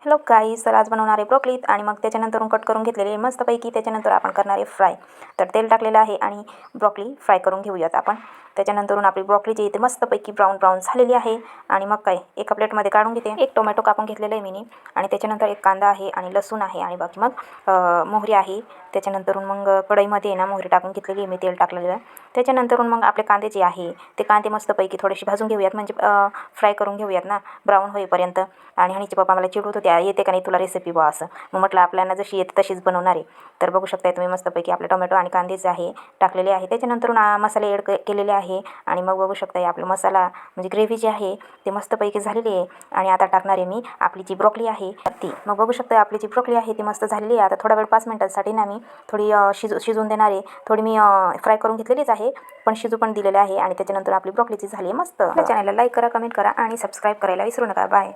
Hello गाईस, तर आज बनवणार आहे ब्रोकली आणि मग त्याच्यानंतरून कट करून घेतलेले मस्तपैकी. त्याच्यानंतर आपण करणार आहे फ्राय. तर तेल टाकलेलं आहे आणि ब्रोकली फ्राय करून घेऊयात आपण. त्याच्यानंतरून आपली ब्रोकली जी आहे ती मस्तपैकी ब्राऊन झालेली आहे. आणि मग काय एका प्लेटमध्ये काढून घेते. एक टोमॅटो कापून घेतलेलं आहे मी. आणि त्याच्यानंतर एक कांदा आहे आणि लसूण आहे आणि बाकी मग मोहरी आहे. त्याच्यानंतरून मग कढईमध्ये आहे ना मोहरी टाकून घेतलेली आहे मी, तेल टाकलेलं आहे. त्याच्यानंतरून मग आपले कांदे जे आहे ते कांदे मस्तपैकी थोडेसे भाजून घेऊयात, म्हणजे फ्राय करून घेऊयात ना ब्राऊन होईपर्यंत. आणि हनीचे पप्पा मला चिडवत होते, येते का नाही तुला रेसिपी बा असं. मग म्हटलं आपल्याला जशी येते तशीच बनवणार आहे. तर बघू शकताय तुम्ही मस्तपैकी आपले टोमॅटो आणि कांदे जे आहे टाकलेले आहे. त्याच्यानंतरून मसाले ॲड केलेले आहे. आणि मग बघू शकताय आपला मसाला म्हणजे ग्रेव्ही जी आहे ते मस्तपैकी झालेली आहे. आणि आता टाकणार आहे मी आपली जी ब्रोकली आहे ती. मग बघू शकता आपली जी ब्रोकली आहे ती मस्त झालेली आहे. आता थोडा वेळ 5 मिनिटांसाठी ना मी थोडी शिजून देणार आहे. थोडी मी फ्राय करून घेतलेलीच आहे, पण शिजू पण दिलेले आहे. आणि त्याच्यानंतर आपली ब्रोकलीची झाली आहे मस्त. चॅनलला लाईक करा, कमेंट करा आणि सबस्क्राईब करायला विसरू नका. बाय.